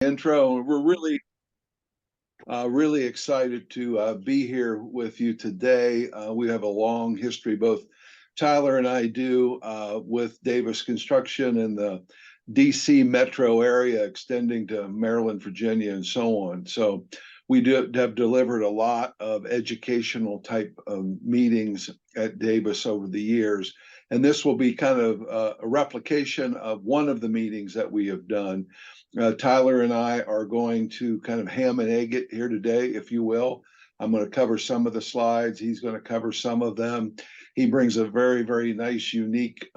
Intro. We're really excited to be here with you today. We have a long history, both Tyler and I do, with Davis Construction in the DC metro area, extending to Maryland, Virginia, and so on. So we have delivered a lot of educational type of meetings at Davis over the years. And this will be kind of a replication of one of the meetings that we have done. Tyler and I are going to kind of ham and egg it here today, if you will. I'm going to cover some of the slides. He's going to cover some of them. He brings a very, very nice, unique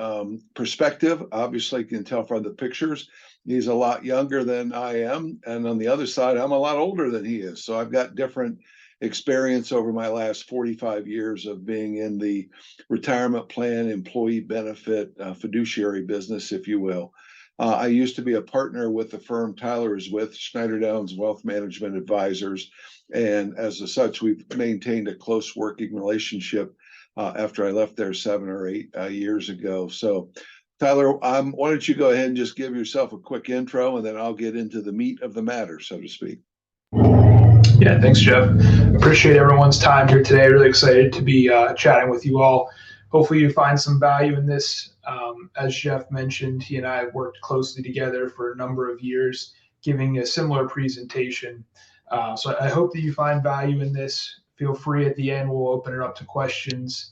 perspective. Obviously, you can tell from the pictures. He's a lot younger than I am. And on the other side, I'm a lot older than he is. So I've got different experience over my last 45 years of being in the retirement plan, employee benefit, fiduciary business, if you will. I used to be a partner with the firm Tyler is with, Schneider Downs Wealth Management Advisors. And as such, we've maintained a close working relationship after I left there 7 or 8 years ago. So, Tyler, why don't you go ahead and just give yourself a quick intro, and then I'll get into the meat of the matter, so to speak. Yeah, thanks, Jeff. Appreciate everyone's time here today. Really excited to be chatting with you all. Hopefully you find some value in this. As Jeff mentioned, he and I worked closely together for a number of years, giving a similar presentation. So I hope that you find value in this. Feel free at the end, we'll open it up to questions,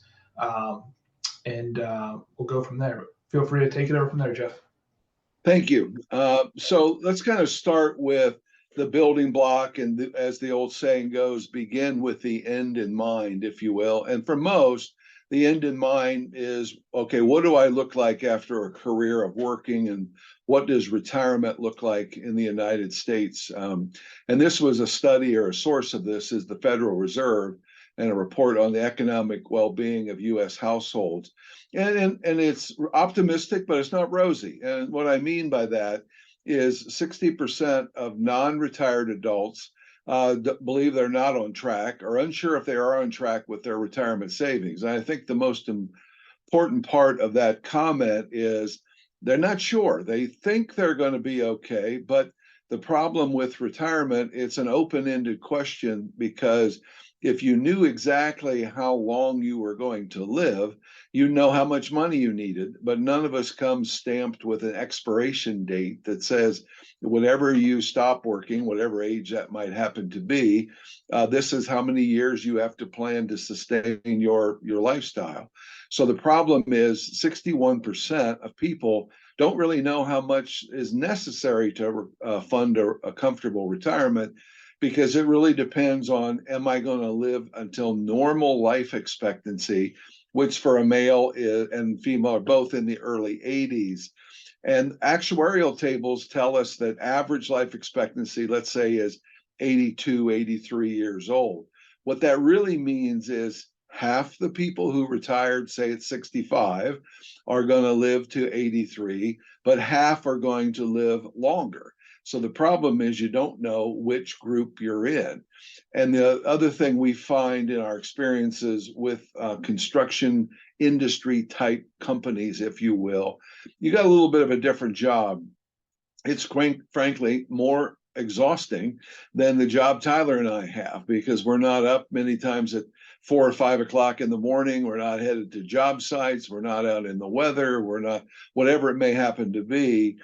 and we'll go from there. Feel free to take it over from there, Jeff. Thank you. So let's kind of start with the building block, and as the old saying goes, begin with the end in mind, if you will. And for most, the end in mind is, okay, what do I look like after a career of working, and what does retirement look like in the United States? And this was a study, or a source of this is the Federal Reserve, and a report on the economic well-being of U.S. households. And it's optimistic, but it's not rosy. And what I mean by that is 60% of non-retired adults believe they're not on track, or unsure if they are on track with their retirement savings. And I think the most important part of that comment is they're not sure. They think they're going to be okay, but the problem with retirement, it's an open-ended question, because if you knew exactly how long you were going to live, you know how much money you needed, but none of us come stamped with an expiration date that says, whenever you stop working, whatever age that might happen to be, this is how many years you have to plan to sustain your lifestyle. So the problem is 61% of people don't really know how much is necessary to fund a comfortable retirement, because it really depends on, am I going to live until normal life expectancy, which for a male and female are both in the early 80s. And actuarial tables tell us that average life expectancy, let's say, is 82, 83 years old. What that really means is half the people who retired, say at 65, are going to live to 83, but half are going to live longer. So the problem is you don't know which group you're in. And the other thing we find in our experiences with construction industry type companies, if you will, you got a little bit of a different job. It's frankly more exhausting than the job Tyler and I have, because we're not up many times at 4 or 5 o'clock in the morning. We're not headed to job sites. We're not out in the weather. We're not, whatever it may happen to be.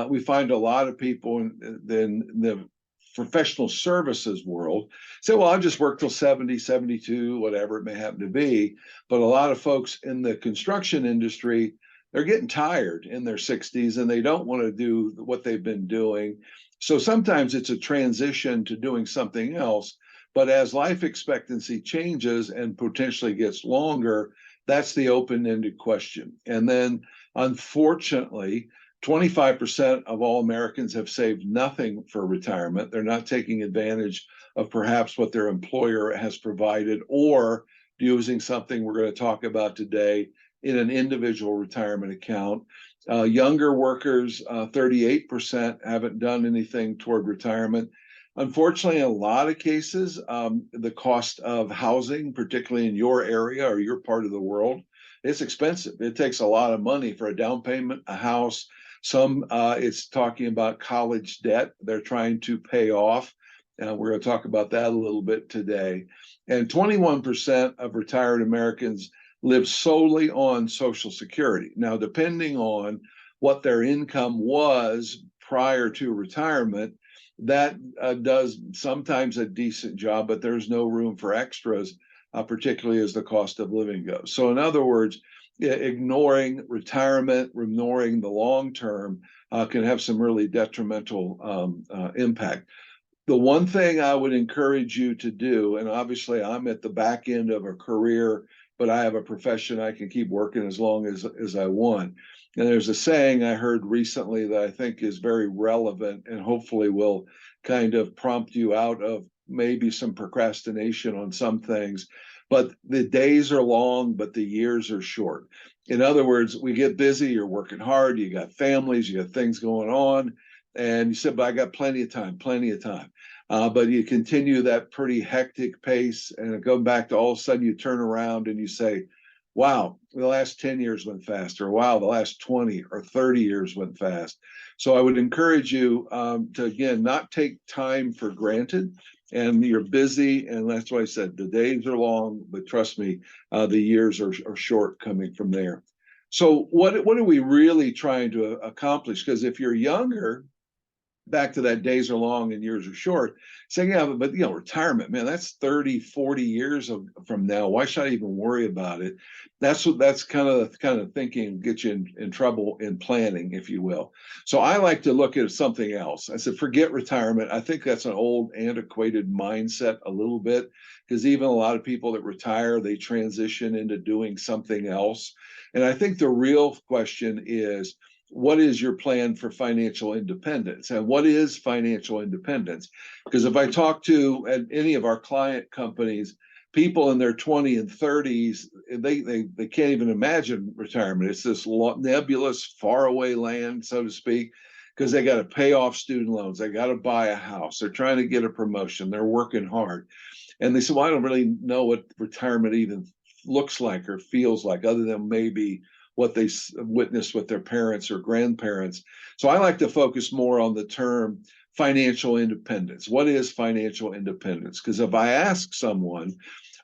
We find a lot of people in the professional services world say, well, I'll just work till 70, 72, whatever it may happen to be. But a lot of folks in the construction industry, they're getting tired in their 60s, and they don't want to do what they've been doing. So sometimes it's a transition to doing something else. But as life expectancy changes and potentially gets longer, that's the open-ended question. And then, unfortunately, 25% of all Americans have saved nothing for retirement. They're not taking advantage of perhaps what their employer has provided, or using something we're going to talk about today in an individual retirement account. Younger workers, 38% haven't done anything toward retirement. Unfortunately, in a lot of cases, the cost of housing, particularly in your area or your part of the world, it's expensive. It takes a lot of money for a down payment, a house, Some it's talking about college debt they're trying to pay off. We're going to talk about that a little bit today. And 21% of retired Americans live solely on Social Security. Now, depending on what their income was prior to retirement, that does sometimes a decent job, but there's no room for extras, particularly as the cost of living goes. So in other words, ignoring retirement, ignoring the long term can have some really detrimental impact. The one thing I would encourage you to do, and obviously I'm at the back end of a career, but I have a profession I can keep working as long as I want. And there's a saying I heard recently that I think is very relevant and hopefully will kind of prompt you out of maybe some procrastination on some things. But the days are long, but the years are short. In other words, we get busy, you're working hard, you got families, you got things going on. And you said, but I got plenty of time, plenty of time. But you continue that pretty hectic pace and go back to all of a sudden you turn around and you say, wow, the last 10 years went fast, or wow, the last 20 or 30 years went fast. So I would encourage you to, again, not take time for granted. And you're busy, and that's why I said the days are long, but trust me, the years are short coming from there. So what are we really trying to accomplish? Because if you're younger, back to that days are long and years are short, saying, yeah, but retirement, man, that's 30, 40 years from now. Why should I even worry about it? That's kind of thinking gets you in trouble in planning, if you will. So I like to look at something else. I said, forget retirement. I think that's an old, antiquated mindset a little bit, because even a lot of people that retire, they transition into doing something else. And I think the real question is, what is your plan for financial independence? And what is financial independence? Because if I talk to at any of our client companies, people in their 20s and 30s, they can't even imagine retirement. It's this nebulous, faraway land, so to speak, because they got to pay off student loans. They got to buy a house. They're trying to get a promotion. They're working hard. And they said, well, I don't really know what retirement even looks like or feels like, other than maybe what they witnessed with their parents or grandparents. So I like to focus more on the term financial independence. What is financial independence? Because if I ask someone,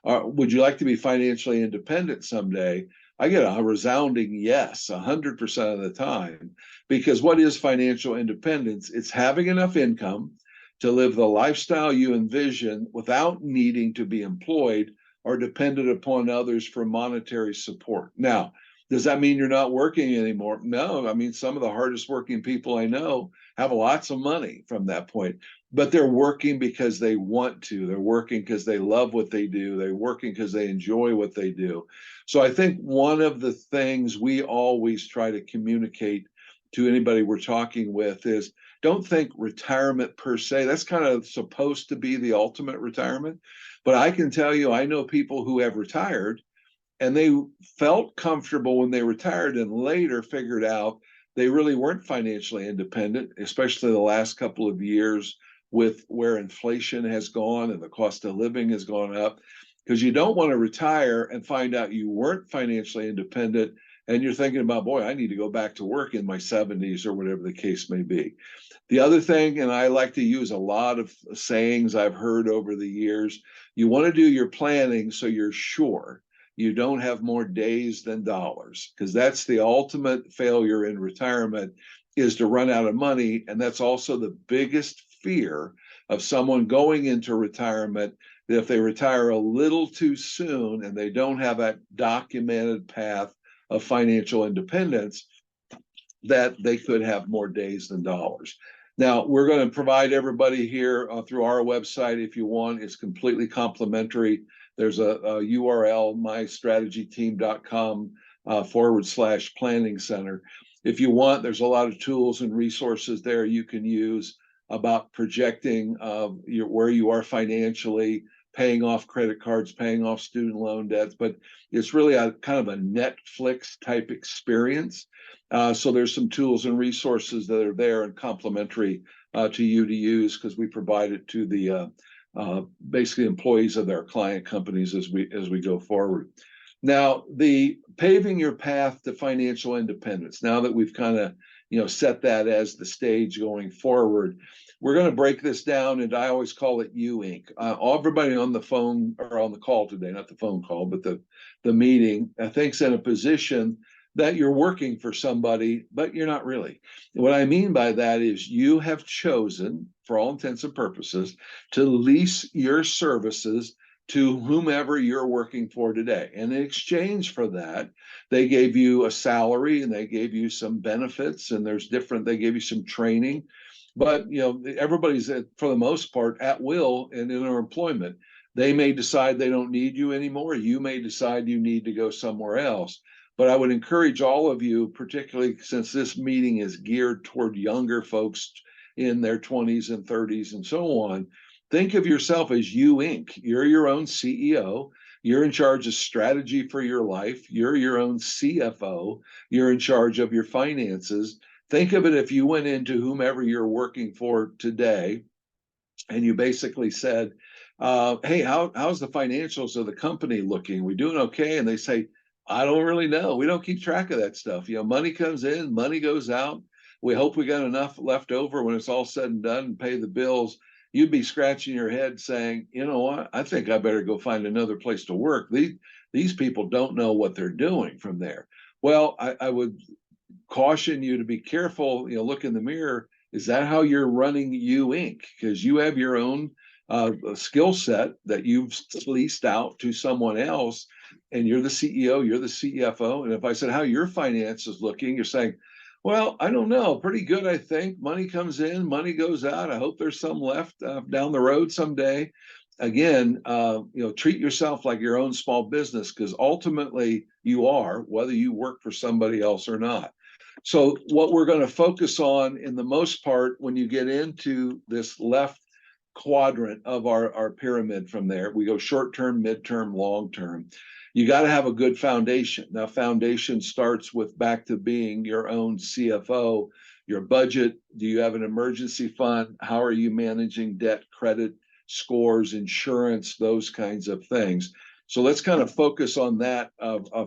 would you like to be financially independent someday? I get a resounding yes, 100% of the time. Because what is financial independence? It's having enough income to live the lifestyle you envision without needing to be employed or dependent upon others for monetary support. Now, does that mean you're not working anymore? No. I mean, some of the hardest working people I know have lots of money from that point, but they're working because they want to. They're working because they love what they do. They're working because they enjoy what they do. So I think one of the things we always try to communicate to anybody we're talking with is, don't think retirement per se. That's kind of supposed to be the ultimate retirement. But I can tell you, I know people who have retired and they felt comfortable when they retired and later figured out they really weren't financially independent, especially the last couple of years with where inflation has gone and the cost of living has gone up. Because you don't want to retire and find out you weren't financially independent and you're thinking about, boy, I need to go back to work in my 70s or whatever the case may be. The other thing, and I like to use a lot of sayings I've heard over the years, you want to do your planning so you're sure you don't have more days than dollars, because that's the ultimate failure in retirement, is to run out of money. And that's also the biggest fear of someone going into retirement, that if they retire a little too soon and they don't have that documented path of financial independence, that they could have more days than dollars. Now, we're going to provide everybody here through our website, if you want. It's completely complimentary. There's a URL, mystrategyteam.com /planning center. If you want, there's a lot of tools and resources there you can use about projecting where you are financially, paying off credit cards, paying off student loan debts. But it's really a kind of a Netflix type experience. So there's some tools and resources that are there and complimentary to you to use, because we provide it to the basically employees of their client companies as we go forward. Now, the paving your path to financial independence. Now that we've kind of set that as the stage going forward. We're going to break this down, and I always call it U Inc. Everybody on the phone or on the call today, not the phone call, but the meeting, I think's in a position that you're working for somebody, but you're not really. What I mean by that is you have chosen, for all intents and purposes, to lease your services to whomever you're working for today. And in exchange for that, they gave you a salary and they gave you some benefits, and they gave you some training. But everybody's for the most part at will and in their employment. They may decide they don't need you anymore. You may decide you need to go somewhere else. But I would encourage all of you, particularly since this meeting is geared toward younger folks in their 20s and 30s and so on, think of yourself as You Inc. You're your own CEO. You're in charge of strategy for your life. You're your own CFO. You're in charge of your finances. Think of it if you went into whomever you're working for today and you basically said, hey, how's the financials of the company looking? Are we doing okay? And they say, I don't really know. We don't keep track of that stuff. Money comes in, money goes out. We hope we got enough left over when it's all said and done and pay the bills. You'd be scratching your head saying, you know what? I think I better go find another place to work. These people don't know what they're doing from there. Well, I would caution you to be careful. Look in the mirror. Is that how you're running You Inc? Because you have your own skill set that you've leased out to someone else, and you're the CEO, you're the CFO. And if I said how your finance is looking, you're saying, well, I don't know, pretty good, I think. Money comes in, money goes out. I hope there's some left down the road someday. Again, treat yourself like your own small business, because ultimately you are, whether you work for somebody else or not. So what we're going to focus on in the most part, when you get into this left quadrant of our pyramid from there, we go short-term, midterm, long-term. You got to have a good foundation. Now, foundation starts with back to being your own CFO, your budget. Do you have an emergency fund? How are you managing debt, credit, scores, insurance, those kinds of things? So let's kind of focus on that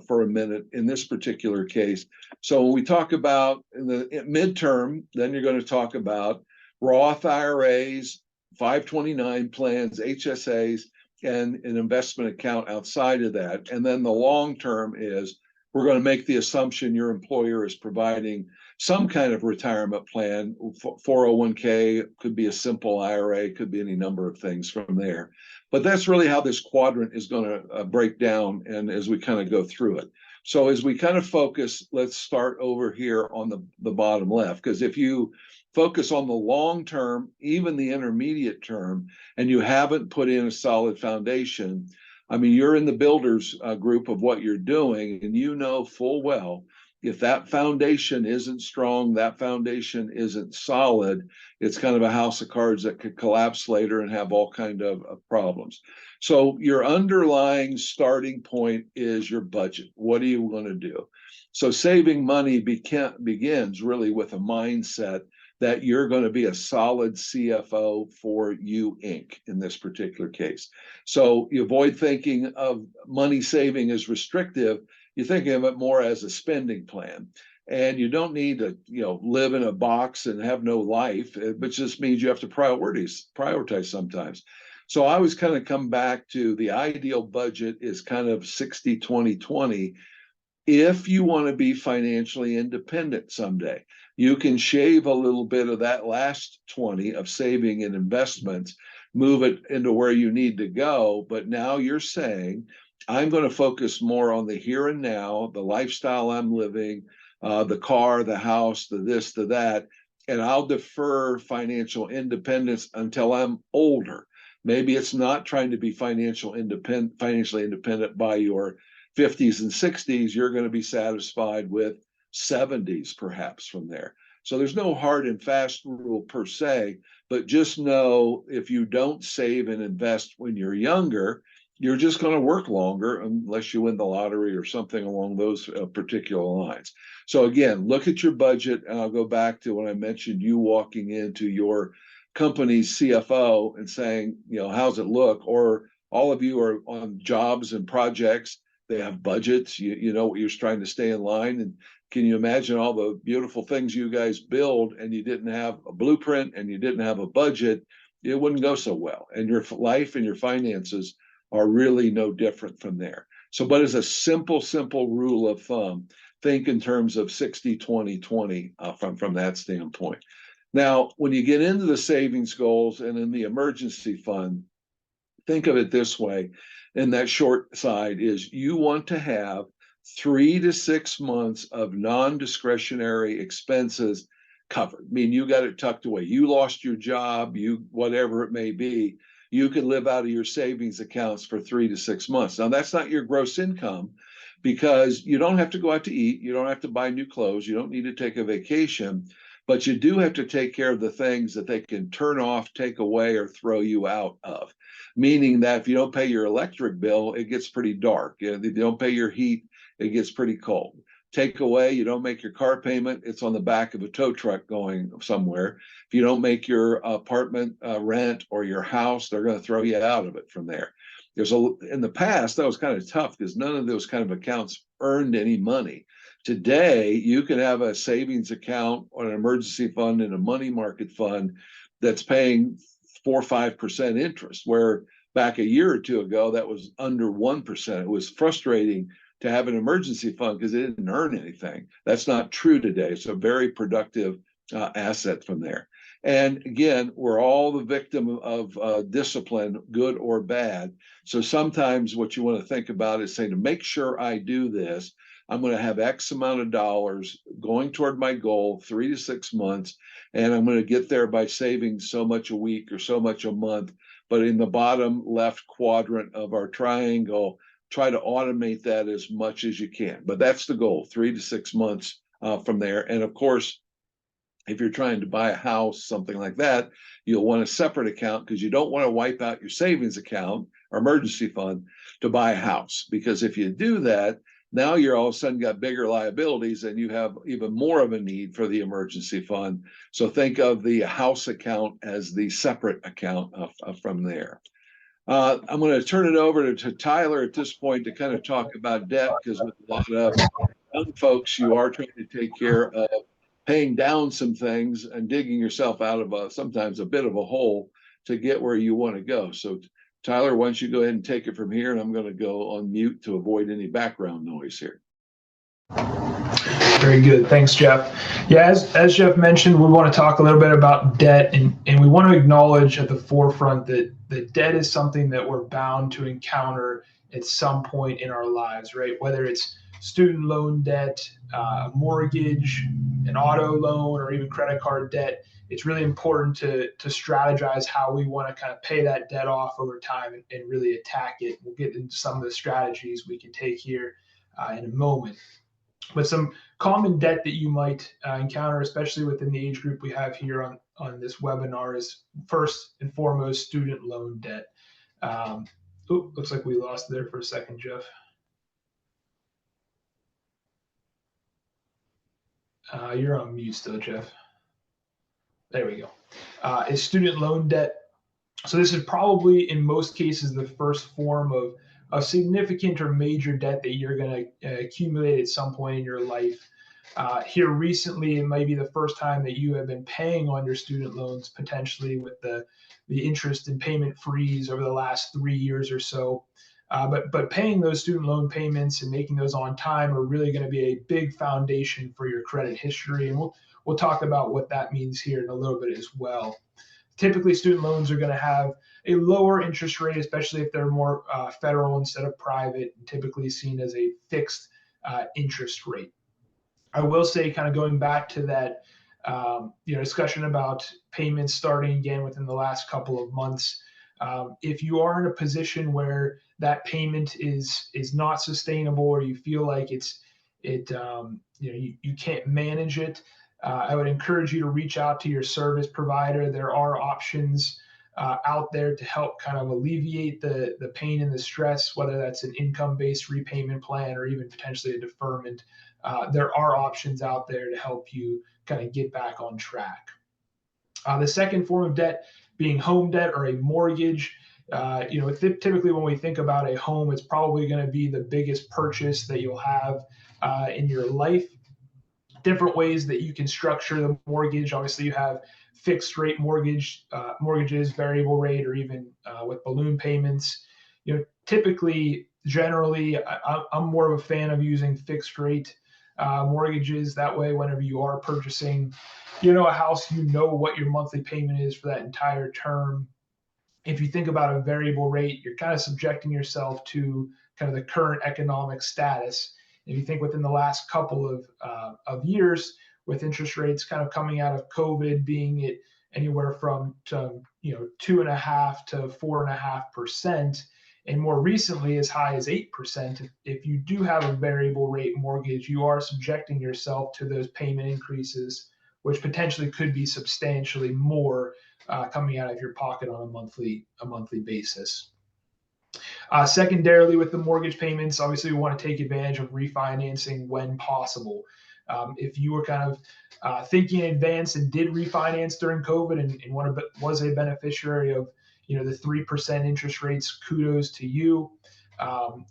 for a minute in this particular case. So when we talk about in the midterm, then you're going to talk about Roth IRAs, 529 plans, HSAs, and an investment account outside of that. And then the long term is we're going to make the assumption your employer is providing some kind of retirement plan. 401k could be a simple IRA, could be any number of things from there. But that's really how this quadrant is going to break down, and as we kind of go through it. So as we kind of focus, let's start over here on the bottom left, because if you focus on the long term, even the intermediate term, and you haven't put in a solid foundation, I mean, you're in the builders group of what you're doing, and you know full well if that foundation isn't strong, that foundation isn't solid, it's kind of a house of cards that could collapse later and have all kind of problems. So your underlying starting point is your budget. What do you want to do? So saving money begins really with a mindset that you're going to be a solid CFO for You Inc. in this particular case. So you avoid thinking of money saving as restrictive. You're thinking of it more as a spending plan. And you don't need to, live in a box and have no life, but just means you have to prioritize sometimes. So I always kind of come back to the ideal budget is kind of 60-20-20. If you want to be financially independent someday, you can shave a little bit of that last 20 of saving and investments, move it into where you need to go. But now you're saying, I'm going to focus more on the here and now, the lifestyle I'm living, the car, the house, the this, the that, and I'll defer financial independence until I'm older. Maybe it's not trying to be financially independent by your 50s and 60s. You're going to be satisfied with 70s perhaps from there. So there's no hard and fast rule per se, but just know if you don't save and invest when you're younger, you're just going to work longer unless you win the lottery or something along those particular lines. So again, look at your budget, and I'll go back to when I mentioned you walking into your company's CFO and saying, how's it look? Or all of you are on jobs and projects. They have budgets. You know what you're trying to stay in line. And can you imagine all the beautiful things you guys build and you didn't have a blueprint and you didn't have a budget? It wouldn't go so well. And your life and your finances are really no different from there. So, but as a simple rule of thumb, think in terms of 60-20-20 from that standpoint. Now, when you get into the savings goals and in the emergency fund, think of it this way. And that short side is you want to have 3 to 6 months of non-discretionary expenses covered. I mean, you got it tucked away. You lost your job, you whatever it may be, you can live out of your savings accounts for 3 to 6 months. Now, that's not your gross income because you don't have to go out to eat, you don't have to buy new clothes, you don't need to take a vacation, but you do have to take care of the things that they can turn off, take away, or throw you out of. Meaning that if you don't pay your electric bill, it gets pretty dark. If you don't pay your heat, it gets pretty cold. Take away, you don't make your car payment, it's on the back of a tow truck going somewhere. If you don't make your apartment rent or your house, they're going to throw you out of it from there. In the past, that was kind of tough because none of those kind of accounts earned any money. Today, you can have a savings account or an emergency fund and a money market fund that's paying 4 or 5% interest, where back a year or two ago, that was under 1%. It was frustrating to have an emergency fund because it didn't earn anything. That's not true today. It's a very productive asset from there. And again, we're all the victim of discipline, good or bad. So sometimes what you want to think about is saying, to make sure I do this, I'm going to have X amount of dollars going toward my goal, 3 to 6 months, and I'm going to get there by saving so much a week or so much a month. But in the bottom left quadrant of our triangle, try to automate that as much as you can. But that's the goal, 3 to 6 months from there. And of course, if you're trying to buy a house, something like that, you'll want a separate account because you don't want to wipe out your savings account or emergency fund to buy a house. Because if you do that, now you're all of a sudden got bigger liabilities and you have even more of a need for the emergency fund. So think of the house account as the separate account from there. I'm going to turn it over to Tyler at this point to kind of talk about debt, because with a lot of young folks, you are trying to take care of paying down some things and digging yourself out of sometimes a bit of a hole to get where you want to go. So Tyler, why don't you go ahead and take it from here, and I'm going to go on mute to avoid any background noise here. Very good. Thanks, Jeff. Yeah, as Jeff mentioned, we want to talk a little bit about debt, and we want to acknowledge at the forefront that debt is something that we're bound to encounter at some point in our lives, right? Whether it's student loan debt, mortgage, an auto loan, or even credit card debt, it's really important to strategize how we want to kind of pay that debt off over time and really attack it. We'll get into some of the strategies we can take here in a moment. But some common debt that you might encounter, especially within the age group we have here on this webinar, is first and foremost student loan debt. Looks like we lost there for a second, Jeff. You're on mute still, Jeff. There we go. Is student loan debt. So this is probably in most cases the first form of a significant or major debt that you're going to accumulate at some point in your life. Here recently, it might be the first time that you have been paying on your student loans, potentially with the interest and payment freeze over the last 3 years or so. But paying those student loan payments and making those on time are really going to be a big foundation for your credit history. And we'll talk about what that means here in a little bit as well. Typically, student loans are going to have a lower interest rate, especially if they're more federal instead of private, and typically seen as a fixed interest rate. I will say, kind of going back to that discussion about payments starting again within the last couple of months, if you are in a position where that payment is not sustainable, or you feel like you can't manage it, I would encourage you to reach out to your service provider. There are options out there to help kind of alleviate the pain and the stress, whether that's an income-based repayment plan or even potentially a deferment. There are options out there to help you kind of get back on track. The second form of debt being home debt or a mortgage. Typically when we think about a home, it's probably going to be the biggest purchase that you'll have in your life. Different ways that you can structure the mortgage. Obviously, you have fixed rate mortgages, variable rate, or even with balloon payments. Typically, generally, I'm more of a fan of using fixed rate mortgages. That way, whenever you are purchasing, a house, what your monthly payment is for that entire term. If you think about a variable rate, you're kind of subjecting yourself to kind of the current economic status. If you think within the last couple of years, with interest rates kind of coming out of COVID, being at anywhere from 2.5% to 4.5%, and more recently as high as 8%. If you do have a variable rate mortgage, you are subjecting yourself to those payment increases, which potentially could be substantially more coming out of your pocket on a monthly basis. Secondarily, with the mortgage payments, obviously we want to take advantage of refinancing when possible. If you were kind of thinking in advance and did refinance during COVID and was a beneficiary of the 3% interest rates, kudos to you.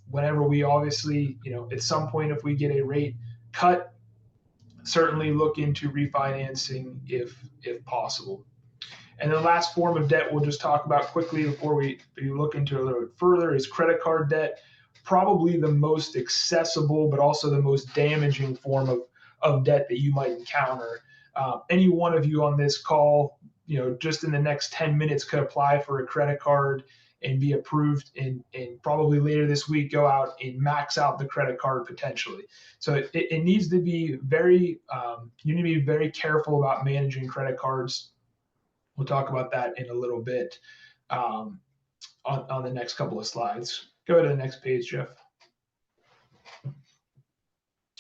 Whenever we obviously, at some point, if we get a rate cut, certainly look into refinancing if possible. And the last form of debt we'll just talk about quickly before we look into it a little bit further is credit card debt. Probably the most accessible, but also the most damaging form of debt that you might encounter. Any one of you on this call, just in the next 10 minutes could apply for a credit card and be approved, and probably later this week go out and max out the credit card potentially. So it needs to be you need to be very careful about managing credit cards. We'll talk about that in a little bit on the next couple of slides. Go to the next page, Jeff.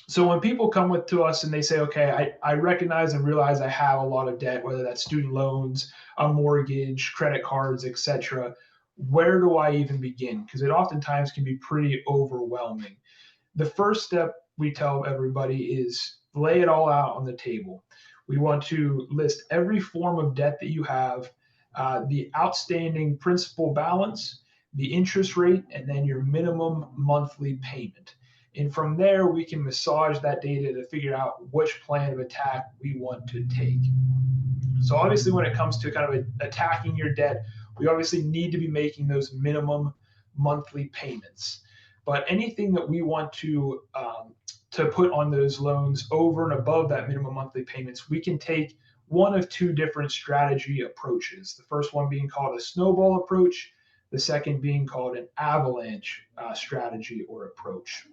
So when people come to us and they say, okay, I recognize and realize I have a lot of debt, whether that's student loans, a mortgage, credit cards, etc., where do I even begin? Because it oftentimes can be pretty overwhelming. The first step we tell everybody is lay it all out on the table. We want to list every form of debt that you have, the outstanding principal balance, the interest rate, and then your minimum monthly payment. And from there, we can massage that data to figure out which plan of attack we want to take. So obviously, when it comes to kind of attacking your debt, we obviously need to be making those minimum monthly payments. But anything that we want to put on those loans over and above that minimum monthly payments, we can take one of two different strategy approaches. The first one being called a snowball approach, the second being called an avalanche strategy or approach.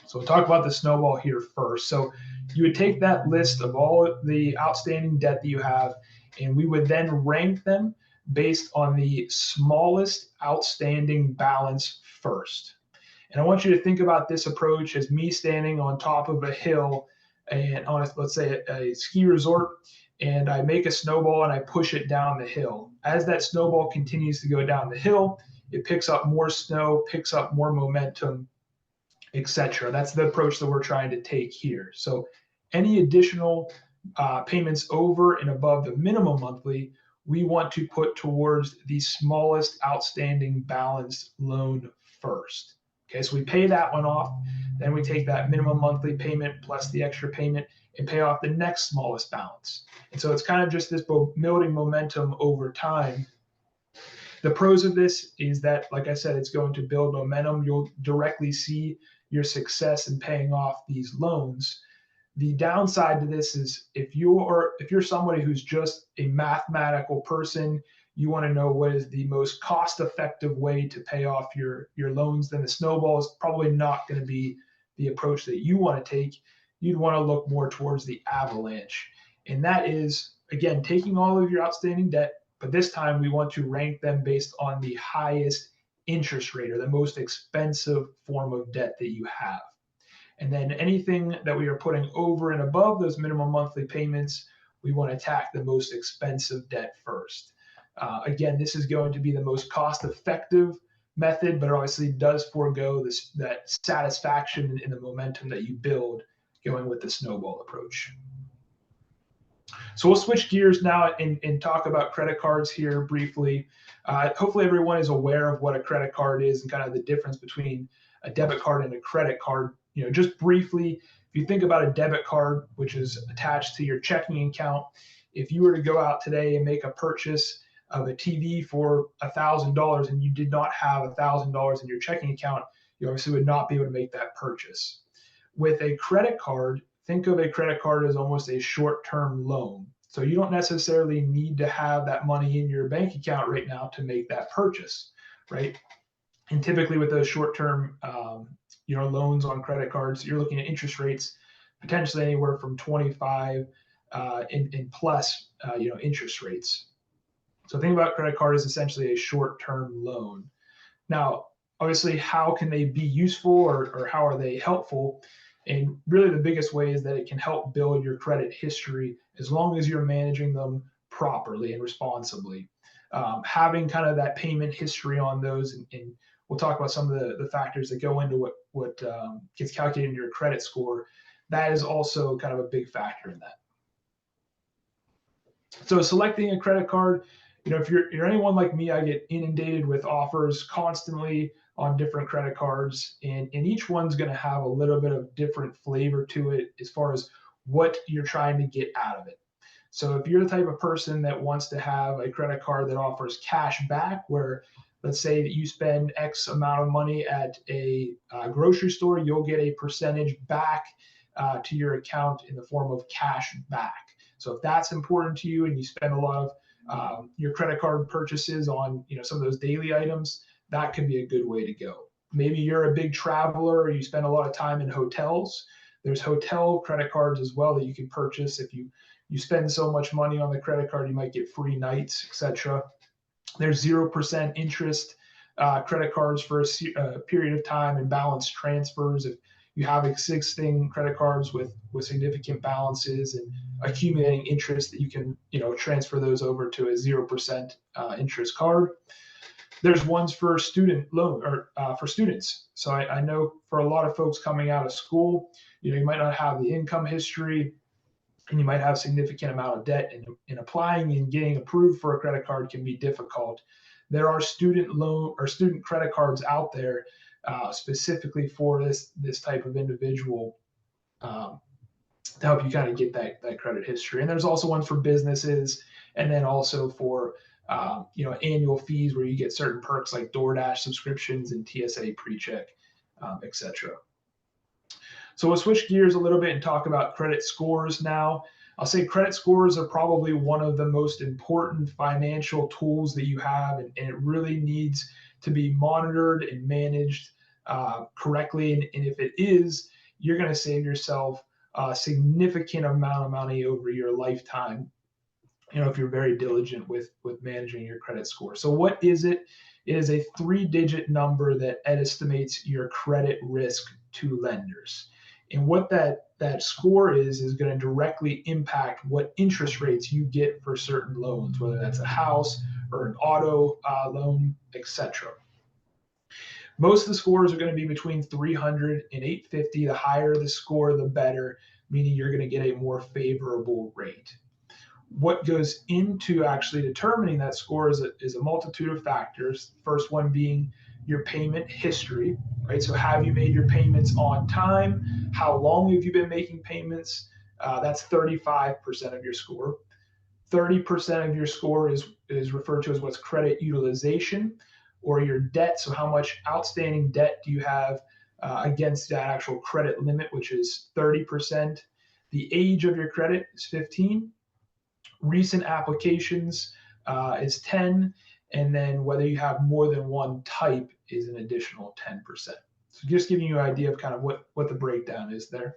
So we'll talk about the snowball here first. So you would take that list of all the outstanding debt that you have, and we would then rank them based on the smallest outstanding balance first. And I want you to think about this approach as me standing on top of a hill and on, let's say, a ski resort, and I make a snowball and I push it down the hill. As that snowball continues to go down the hill, it picks up more snow, picks up more momentum, etc. That's the approach that we're trying to take here. So any additional payments over and above the minimum monthly, we want to put towards the smallest outstanding balance loan first. Okay, so we pay that one off, then we take that minimum monthly payment plus the extra payment and pay off the next smallest balance. And so it's kind of just this building momentum over time. The pros of this is that, like I said, it's going to build momentum. You'll directly see your success in paying off these loans. The downside to this is if you're somebody who's just a mathematical person, you want to know what is the most cost-effective way to pay off your loans, then the snowball is probably not going to be the approach that you want to take. You'd want to look more towards the avalanche. And that is, again, taking all of your outstanding debt, but this time we want to rank them based on the highest interest rate or the most expensive form of debt that you have. And then anything that we are putting over and above those minimum monthly payments, we want to attack the most expensive debt first. Again, this is going to be the most cost-effective method, but obviously does forego that satisfaction in the momentum that you build going with the snowball approach. So we'll switch gears now and talk about credit cards here briefly. Hopefully everyone is aware of what a credit card is and kind of the difference between a debit card and a credit card. Just briefly, if you think about a debit card, which is attached to your checking account, if you were to go out today and make a purchase of a TV for $1,000 and you did not have $1,000 in your checking account, you obviously would not be able to make that purchase. With a credit card, think of a credit card as almost a short-term loan. So you don't necessarily need to have that money in your bank account right now to make that purchase, right? And typically with those short-term, loans on credit cards, you're looking at interest rates potentially anywhere from 25 and plus, interest rates. So think about credit card as essentially a short-term loan. Now, obviously, how can they be useful or how are they helpful? And really the biggest way is that it can help build your credit history as long as you're managing them properly and responsibly. Having kind of that payment history on those, and we'll talk about some of the factors that go into what gets calculated in your credit score. That is also kind of a big factor in that. So selecting a credit card, if you're anyone like me, I get inundated with offers constantly on different credit cards, and each one's going to have a little bit of different flavor to it as far as what you're trying to get out of it. So if you're the type of person that wants to have a credit card that offers cash back, where let's say that you spend X amount of money at a grocery store, you'll get a percentage back to your account in the form of cash back. So if that's important to you and you spend a lot of your credit card purchases on some of those daily items, that could be a good way to go. Maybe you're a big traveler or you spend a lot of time in hotels. There's hotel credit cards as well that you can purchase. If you spend so much money on the credit card, you might get free nights, etc. There's 0% interest credit cards for a period of time and balance transfers. If you have existing credit cards with significant balances and accumulating interest, that you can transfer those over to a 0% interest card. There's ones for student loan or for students. So I know for a lot of folks coming out of school, you might not have the income history and you might have significant amount of debt, and applying and getting approved for a credit card can be difficult. There are student loan or student credit cards out there specifically for this type of individual to help you kind of get that credit history. And there's also ones for businesses, and then also for annual fees where you get certain perks like DoorDash subscriptions and TSA PreCheck, etc. So we'll switch gears a little bit and talk about credit scores now. I'll say credit scores are probably one of the most important financial tools that you have, and it really needs to be monitored and managed correctly. And if it is, you're going to save yourself a significant amount of money over your lifetime, if you're very diligent with managing your credit score. So what is it? It is a 3-digit number that estimates your credit risk to lenders. And what that score is going to directly impact what interest rates you get for certain loans, whether that's a house or an auto loan, etc. Most of the scores are going to be between 300 and 850. The higher the score, the better, meaning you're going to get a more favorable rate. What goes into actually determining that score is a multitude of factors. First one being your payment history, right? So have you made your payments on time? How long have you been making payments? That's 35% of your score. 30% of your score is referred to as what's credit utilization, or your debt. So how much outstanding debt do you have against that actual credit limit, which is 30%. The age of your credit is 15. Recent applications is 10, and then whether you have more than one type is an additional 10%. So just giving you an idea of kind of what the breakdown is there.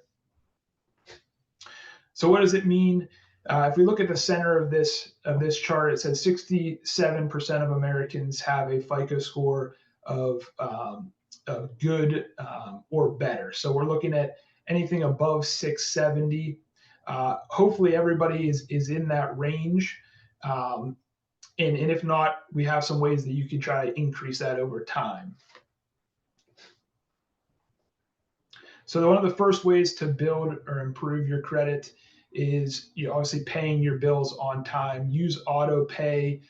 So what does it mean? If we look at the center of this chart, it says 67% of Americans have a FICO score of good or better. So we're looking at anything above 670. Hopefully everybody is in that range. And if not, we have some ways that you can try to increase that over time. So one of the first ways to build or improve your credit is obviously paying your bills on time. Use auto pay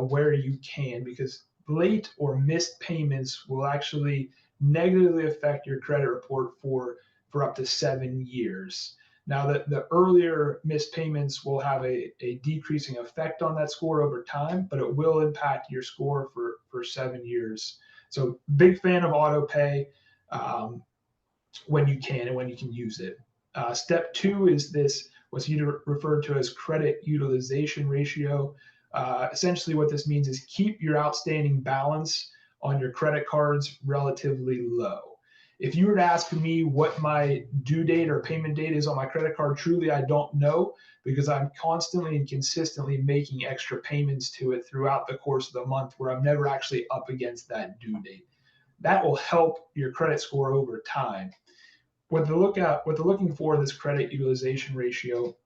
where you can, because late or missed payments will actually negatively affect your credit report for up to 7 years. Now, the earlier missed payments will have a decreasing effect on that score over time, but it will impact your score for 7 years. So big fan of auto pay when you can and when you can use it. Step 2 is this, what's referred to as credit utilization ratio. Essentially what this means is keep your outstanding balance on your credit cards relatively low. If you were to ask me what my due date or payment date is on my credit card, truly I don't know, because I'm constantly and consistently making extra payments to it throughout the course of the month where I'm never actually up against that due date. That will help your credit score over time. What they're looking for in this credit utilization ratio,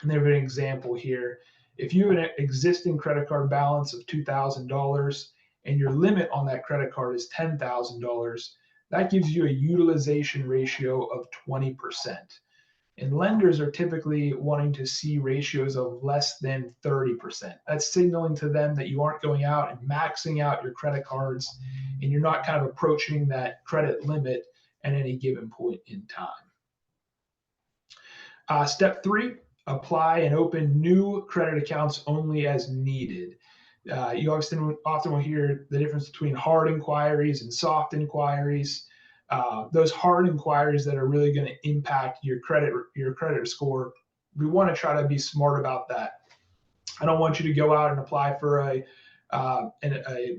and they have an example here. If you have an existing credit card balance of $2,000 and your limit on that credit card is $10,000, that gives you a utilization ratio of 20%. And lenders are typically wanting to see ratios of less than 30%. That's signaling to them that you aren't going out and maxing out your credit cards, and you're not kind of approaching that credit limit at any given point in time. Step 3, apply and open new credit accounts only as needed. You often will hear the difference between hard inquiries and soft inquiries. Those hard inquiries that are really going to impact your credit score, we want to try to be smart about that. I don't want you to go out and apply for a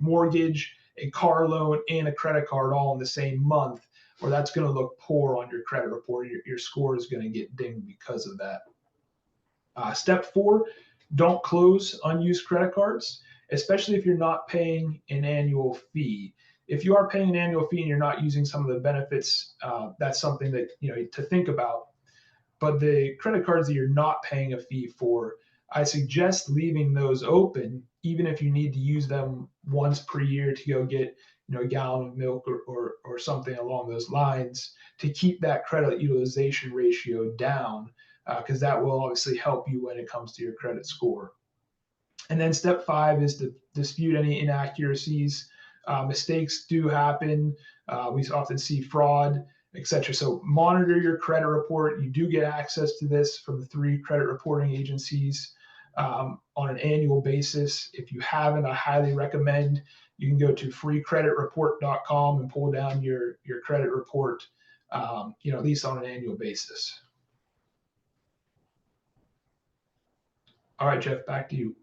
mortgage, a car loan, and a credit card all in the same month, or that's going to look poor on your credit report. Your score is going to get dinged because of that. Step 4, don't close unused credit cards, especially if you're not paying an annual fee. If you are paying an annual fee and you're not using some of the benefits, that's something that to think about. But the credit cards that you're not paying a fee for, I suggest leaving those open, even if you need to use them once per year to go get a gallon of milk or something along those lines, to keep that credit utilization ratio down, because that will obviously help you when it comes to your credit score. And then step 5 is to dispute any inaccuracies. Mistakes do happen. We often see fraud, etc. So monitor your credit report. You do get access to this from the 3 credit reporting agencies on an annual basis. If you haven't, I highly recommend you can go to freecreditreport.com and pull down your credit report, at least on an annual basis. All right, Jeff, back to you.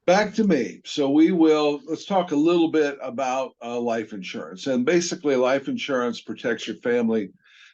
Back to me. So let's talk a little bit about life insurance. And basically, life insurance protects your family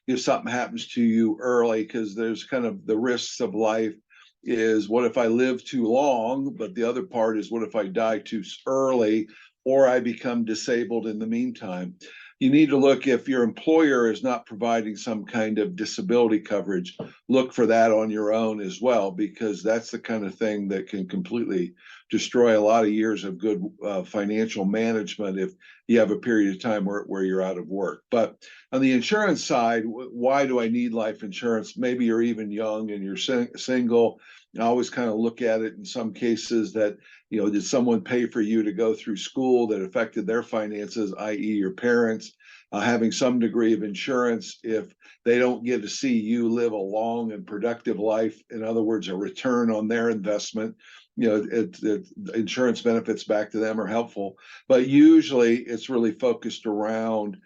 if something happens to you early, because there's kind of the risks of life is, what if I live too long? But the other part is, what if I die too early or I become disabled in the meantime? You need to look, if your employer is not providing some kind of disability coverage, look for that on your own as well, because that's the kind of thing that can completely destroy a lot of years of good financial management if you have a period of time where you're out of work. But on the insurance side, why do I need life insurance? Maybe you're even young and you're single. I always kind of look at it in some cases that, did someone pay for you to go through school that affected their finances, i.e. your parents? Having some degree of insurance, if they don't get to see you live a long and productive life, in other words, a return on their investment, insurance benefits back to them are helpful. But usually it's really focused around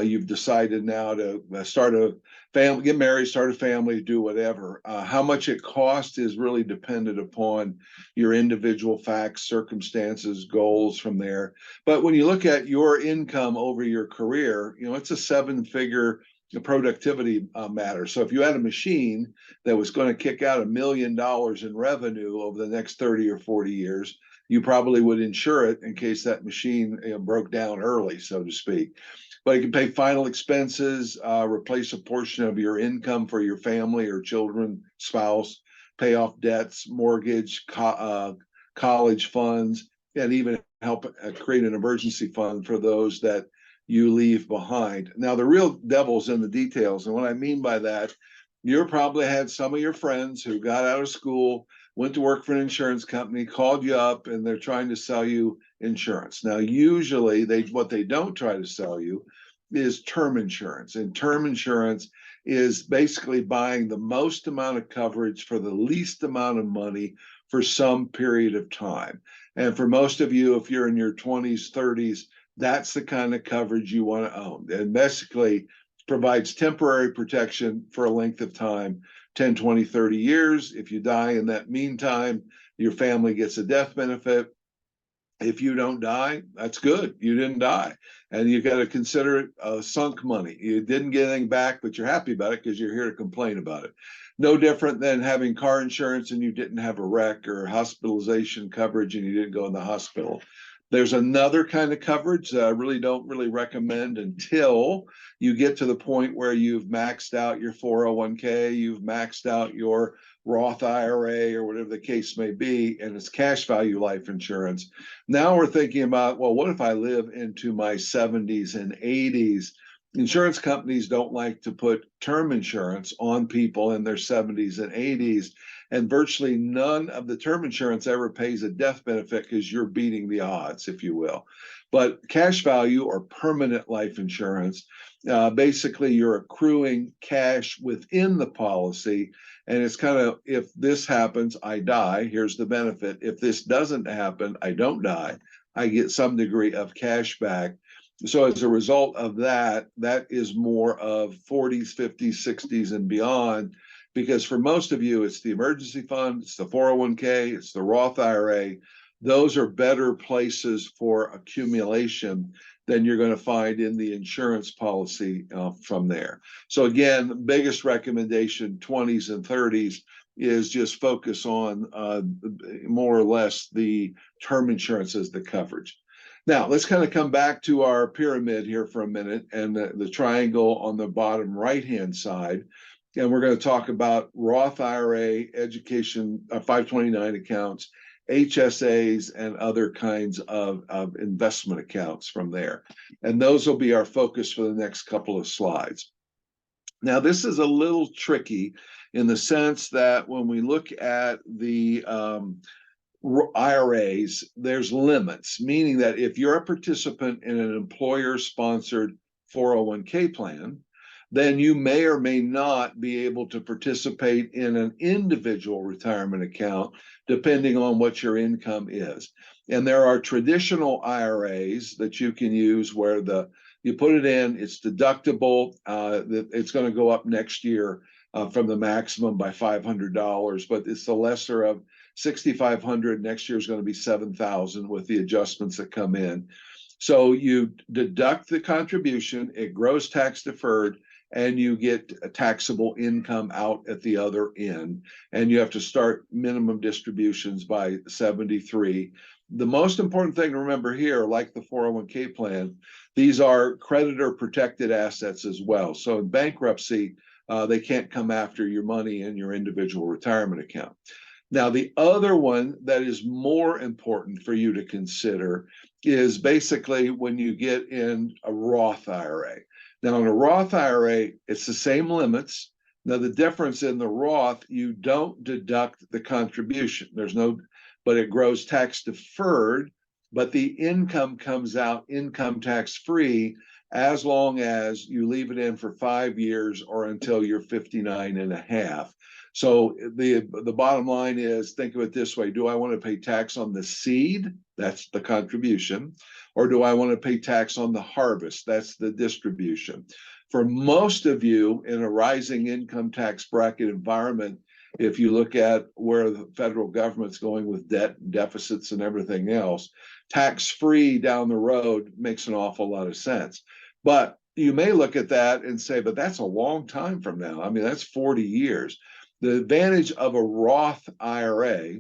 you've decided now to start a family, get married, start a family, do whatever. How much it costs is really dependent upon your individual facts, circumstances, goals from there. But when you look at your income over your career, it's a 7-figure productivity matter. So if you had a machine that was going to kick out $1 million in revenue over the next 30 or 40 years, you probably would insure it in case that machine broke down early, so to speak. But it can pay final expenses, replace a portion of your income for your family or children, spouse, pay off debts, mortgage, college funds, and even help create an emergency fund for those that you leave behind. Now, the real devil's in the details. And what I mean by that You probably had some of your friends who got out of school, went to work for an insurance company, called you up, and they're trying to sell you insurance. Now, usually what they don't try to sell you is term insurance. And term insurance is basically buying the most amount of coverage for the least amount of money for some period of time. And for most of you, if you're in your 20s, 30s, that's the kind of coverage you want to own. And basically provides temporary protection for a length of time, 10, 20, 30 years. If you die in that meantime, your family gets a death benefit. If you don't die, that's good. You didn't die. And you've got to consider it sunk money. You didn't get anything back, but you're happy about it because you're here to complain about it. No different than having car insurance and you didn't have a wreck, or hospitalization coverage and you didn't go in the hospital. There's another kind of coverage that I don't really recommend until you get to the point where you've maxed out your 401k, you've maxed out your Roth IRA, or whatever the case may be, and it's cash value life insurance. Now we're thinking about, well, what if I live into my 70s and 80s? Insurance companies don't like to put term insurance on people in their 70s and 80s. And virtually none of the term insurance ever pays a death benefit because you're beating the odds, if you will. But cash value or permanent life insurance, basically you're accruing cash within the policy. And it's kind of, if this happens, I die, here's the benefit. If this doesn't happen, I don't die, I get some degree of cash back. So as a result of that, that is more of 40s, 50s, 60s, and beyond. Because for most of you, it's the emergency fund, it's the 401k, it's the Roth IRA. Those are better places for accumulation than you're going to find in the insurance policy from there. So again, the biggest recommendation, 20s and 30s, is just focus on more or less the term insurance as the coverage. Now, let's kind of come back to our pyramid here for a minute, and the triangle on the bottom right-hand side. And we're going to talk about Roth IRA, education, 529 accounts, HSAs, and other kinds of investment accounts from there. And those will be our focus for the next couple of slides. Now, this is a little tricky in the sense that when we look at the IRAs, there's limits, meaning that if you're a participant in an employer-sponsored 401k plan, then you may or may not be able to participate in an individual retirement account, depending on what your income is. And there are traditional IRAs that you can use where you put it in, it's deductible, it's going to go up next year from the maximum by $500, but it's the lesser of $6,500. Next year is going to be $7,000 with the adjustments that come in. So you deduct the contribution, it grows tax deferred, and you get a taxable income out at the other end. And you have to start minimum distributions by 73. The most important thing to remember here, like the 401k plan, these are creditor protected assets as well. So in bankruptcy, they can't come after your money in your individual retirement account. Now, the other one that is more important for you to consider is basically when you get in a Roth IRA. Now, in a Roth IRA, it's the same limits. Now, the difference in the Roth, you don't deduct the contribution. But it grows tax deferred, but the income comes out income tax free as long as you leave it in for 5 years or until you're 59 and a half. So the bottom line is, think of it this way. Do I want to pay tax on the seed? That's the contribution. Or do I want to pay tax on the harvest? That's the distribution. For most of you in a rising income tax bracket environment, if you look at where the federal government's going with debt and deficits and everything else, tax-free down the road makes an awful lot of sense. But you may look at that and say, but that's a long time from now. I mean, that's 40 years. The advantage of a Roth IRA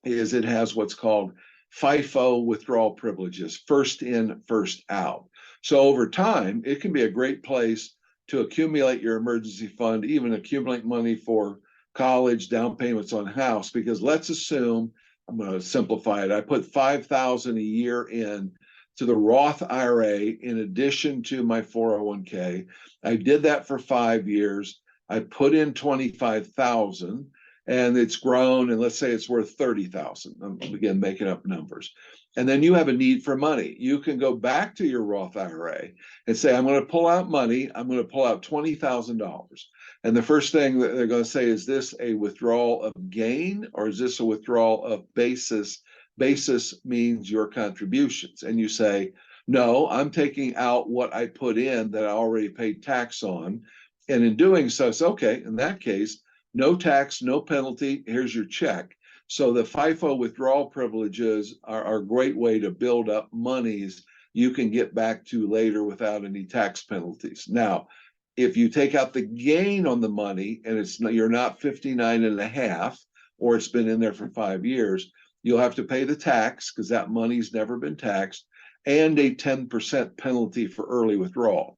is it has what's called FIFO withdrawal privileges, first in, first out. So over time, it can be a great place to accumulate your emergency fund, even accumulate money for college, down payments on house, because let's assume, I'm going to simplify it, I put $5,000 a year in to the Roth IRA in addition to my 401k. I did that for 5 years. I put in 25,000 and it's grown, and let's say it's worth 30,000. I'm again making up numbers. And then you have a need for money. You can go back to your Roth IRA and say, I'm going to pull out money. I'm going to pull out $20,000. And the first thing that they're going to say, is this a withdrawal of gain, or is this a withdrawal of basis? Basis means your contributions. And you say, no, I'm taking out what I put in that I already paid tax on. And in doing so, it's okay, in that case, no tax, no penalty, here's your check. So the FIFO withdrawal privileges are a great way to build up monies you can get back to later without any tax penalties. Now, if you take out the gain on the money and you're not 59 and a half, or it's been in there for 5 years, you'll have to pay the tax because that money's never been taxed, and a 10% penalty for early withdrawal.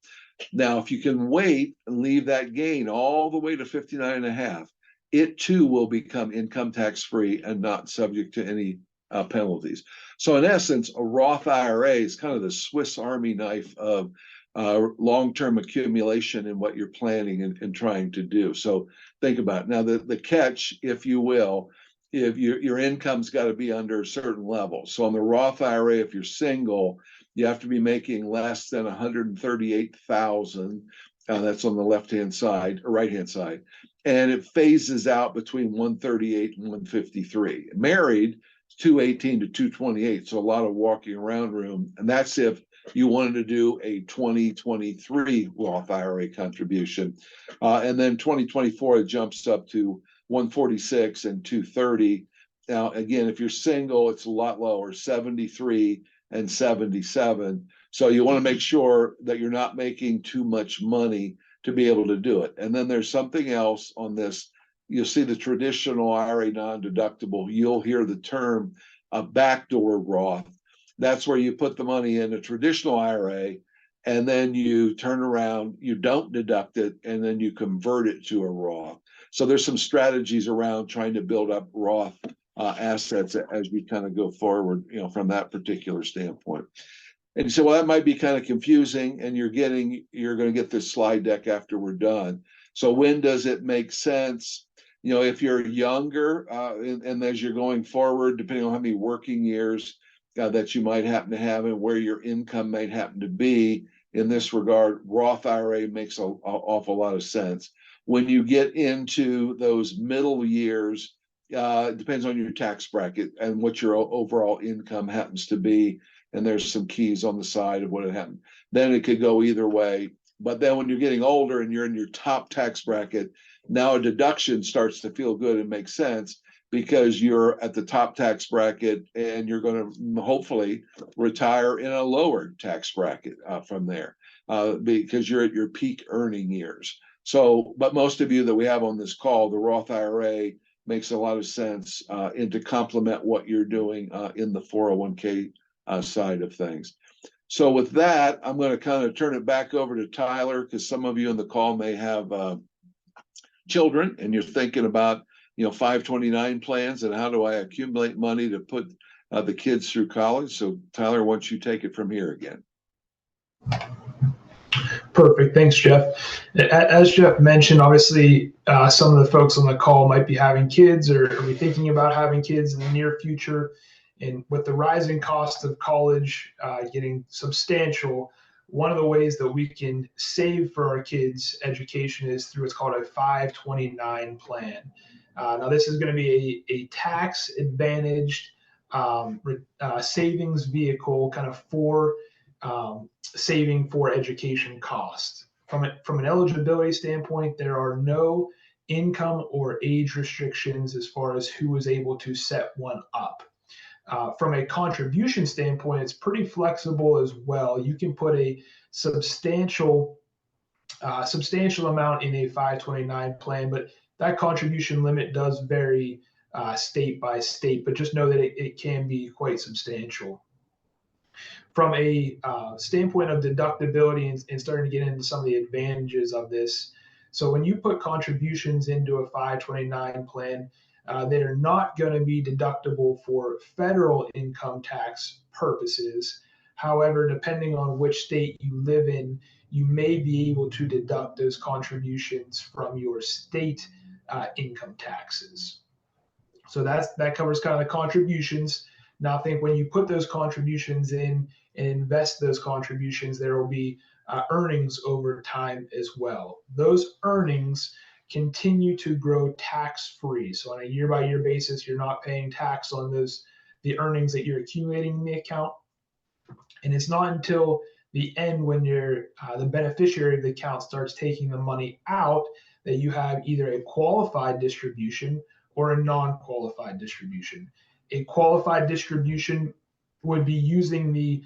Now, if you can wait and leave that gain all the way to 59 and a half, it too will become income tax free and not subject to any penalties. So in essence, a Roth IRA is kind of the Swiss Army knife of long-term accumulation in what you're planning and trying to do. So think about it. Now, the catch, if you will, if your income's got to be under a certain level. So on the Roth IRA, if you're single, you have to be making less than 138,000. That's on the left-hand side or right-hand side. And it phases out between 138 and 153. Married, 218 to 228. So a lot of walking around room. And that's if you wanted to do a 2023 Roth IRA contribution. And then 2024, it jumps up to 146 and 230. Now, again, if you're single, it's a lot lower, 73 and 77. So you want to make sure that you're not making too much money to be able to do it. And then there's something else on this. You'll see the traditional IRA non-deductible. You'll hear the term backdoor Roth. That's where you put the money in a traditional IRA, and then you turn around, you don't deduct it, and then you convert it to a Roth. So there's some strategies around trying to build up Roth assets as we kind of go forward, from that particular standpoint. And so, well, that might be kind of confusing, and you're going to get this slide deck after we're done. So when does it make sense? If you're younger, and as you're going forward, depending on how many working years that you might happen to have and where your income might happen to be in this regard, Roth IRA makes an awful lot of sense. When you get into those middle years, it depends on your tax bracket and what your overall income happens to be. And there's some keys on the side of what it happened. Then it could go either way. But then when you're getting older and you're in your top tax bracket, now a deduction starts to feel good and make sense because you're at the top tax bracket and you're going to hopefully retire in a lower tax bracket from there because you're at your peak earning years. So, but most of you that we have on this call, the Roth IRA makes a lot of sense and to complement what you're doing in the 401k side of things. So with that, I'm going to kind of turn it back over to Tyler because some of you on the call may have children and you're thinking about 529 plans and how do I accumulate money to put the kids through college. So Tyler, why don't you take it from here again? Perfect. Thanks, Jeff. As Jeff mentioned, obviously, some of the folks on the call might be having kids or be thinking about having kids in the near future. And with the rising cost of college getting substantial, one of the ways that we can save for our kids' education is through what's called a 529 plan. Now, this is going to be a tax-advantaged savings vehicle kind of for saving for education costs. From an eligibility standpoint, there are no income or age restrictions as far as who is able to set one up. From a contribution standpoint, it's pretty flexible as well. You can put a substantial amount in a 529 plan, but that contribution limit does vary state by state, but just know that it can be quite substantial. From a standpoint of deductibility and starting to get into some of the advantages of this, so when you put contributions into a 529 plan, they are not going to be deductible for federal income tax purposes. However, depending on which state you live in, you may be able to deduct those contributions from your state income taxes. So that covers kind of the contributions. Now, I think when you put those contributions in and invest those contributions, there will be earnings over time as well. Those earnings continue to grow tax-free. So on a year-by-year basis, you're not paying tax on the earnings that you're accumulating in the account. And it's not until the end when you're the beneficiary of the account starts taking the money out that you have either a qualified distribution or a non-qualified distribution. A qualified distribution would be using the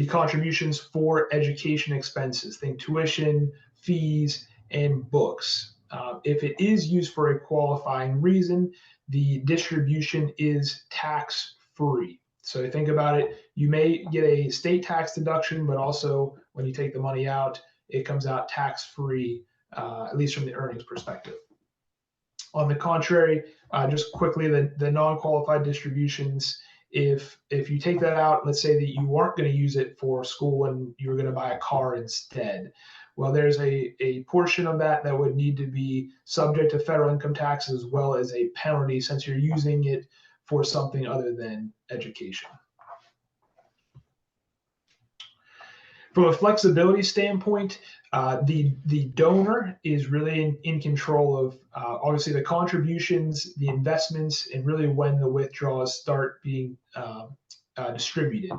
contributions for education expenses, think tuition, fees, and books. If it is used for a qualifying reason, the distribution is tax-free. So think about it, you may get a state tax deduction, but also when you take the money out, it comes out tax-free, at least from the earnings perspective. On the contrary, just quickly, the non-qualified distributions, if you take that out, let's say that you weren't going to use it for school and you were going to buy a car instead. Well, there's a portion of that would need to be subject to federal income tax as well as a penalty since you're using it for something other than education. From a flexibility standpoint, the donor is really in control of obviously the contributions, the investments, and really when the withdrawals start being distributed.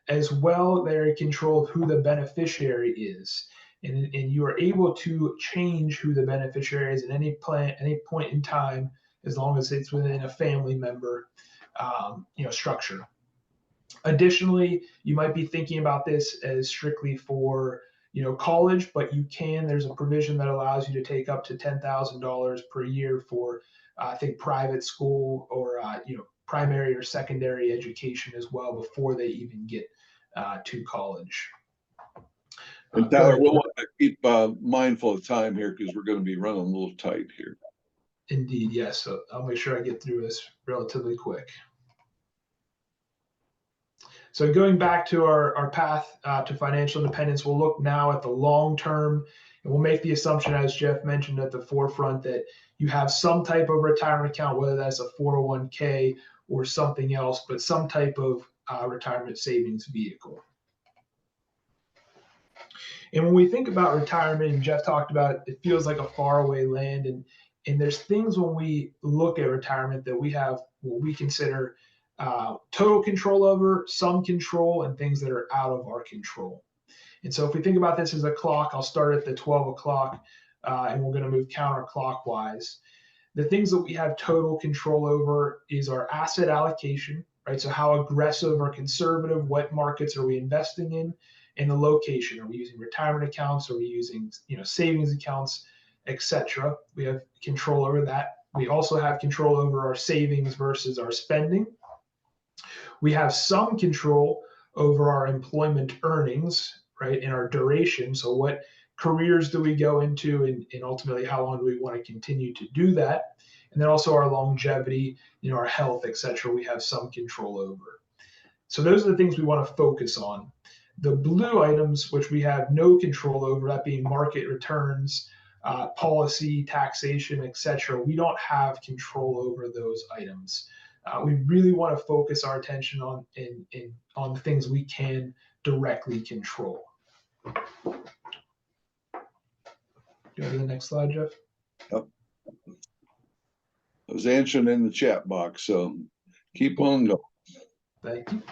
As well, they're in control of who the beneficiary is. And you are able to change who the beneficiary is at any point in time, as long as it's within a family member structure. Additionally, you might be thinking about this as strictly for college, but there's a provision that allows you to take up to $10,000 per year for I think private school or primary or secondary education as well before they even get to college. And Tyler, we'll want to keep mindful of time here because we're going to be running a little tight here. Indeed, yes. So I'll make sure I get through this relatively quick. So going back to our path to financial independence, we'll look now at the long term, and we'll make the assumption, as Jeff mentioned at the forefront, that you have some type of retirement account, whether that's a 401k or something else, but some type of retirement savings vehicle. And when we think about retirement, and Jeff talked about it feels like a faraway land, and there's things when we look at retirement that we have what we consider total control over, some control, and things that are out of our control. And so if we think about this as a clock, I'll start at the 12 o'clock, and we're going to move counterclockwise. The things that we have total control over is our asset allocation, right? So how aggressive or conservative, what markets are we investing in, and the location. Are we using retirement accounts? Are we using savings accounts, etc.? We have control over that. We also have control over our savings versus our spending. We have some control over our employment earnings, right, and our duration. So what careers do we go into, and ultimately how long do we want to continue to do that? And then also our longevity, our health, etc. We have some control over. So those are the things we want to focus on. The blue items, which we have no control over, that being market returns, policy, taxation, etc., we don't have control over those items. We really want to focus our attention on the things we can directly control. Go to the next slide, Jeff. Yep. I was answering in the chat box, so keep on going. Thank you.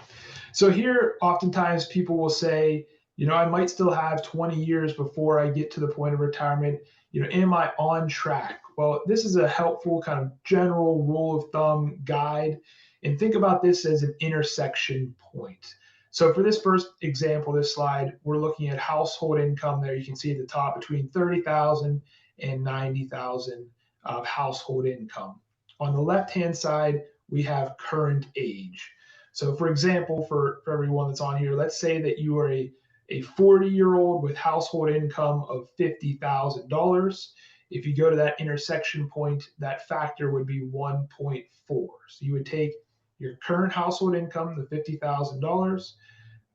So here, oftentimes people will say, I might still have 20 years before I get to the point of retirement. Am I on track? Well, this is a helpful kind of general rule of thumb guide. And think about this as an intersection point. So for this first example, this slide, we're looking at household income there. You can see at the top between $30,000 and $90,000 of household income. On the left-hand side, we have current age. So for example, for everyone that's on here, let's say that you are a 40-year-old with household income of $50,000. If you go to that intersection point, that factor would be 1.4. So you would take your current household income, the $50,000,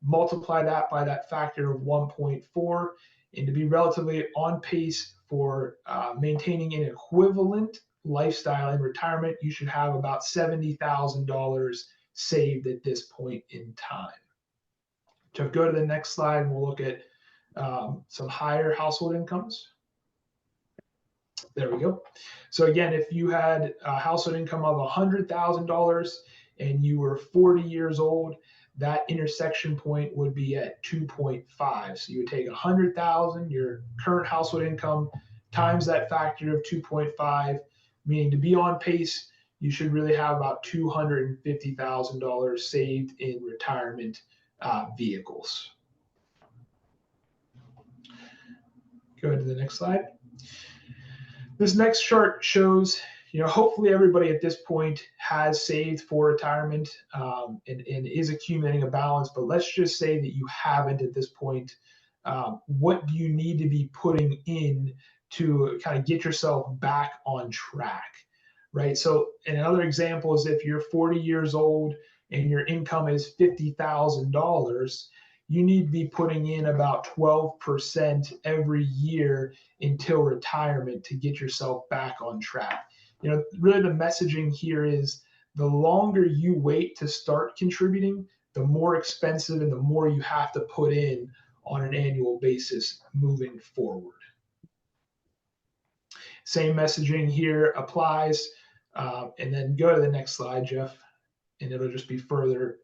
multiply that by that factor of 1.4, and to be relatively on pace for maintaining an equivalent lifestyle in retirement, you should have about $70,000 saved at this point in time. So go to the next slide and we'll look at some higher household incomes. There we go. So again, if you had a household income of $100,000 and you were 40 years old, that intersection point would be at 2.5. So you would take 100,000, your current household income, times that factor of 2.5, meaning to be on pace, you should really have about $250,000 saved in retirement vehicles. Go ahead to the next slide. This next chart shows, hopefully everybody at this point has saved for retirement and is accumulating a balance, but let's just say that you haven't at this point. What do you need to be putting in to kind of get yourself back on track, right? So another example is if you're 40 years old and your income is $50,000, you need to be putting in about 12% every year until retirement to get yourself back on track. Really the messaging here is the longer you wait to start contributing, the more expensive and the more you have to put in on an annual basis moving forward. Same messaging here applies. And then go to the next slide, Jeff, and it'll just be further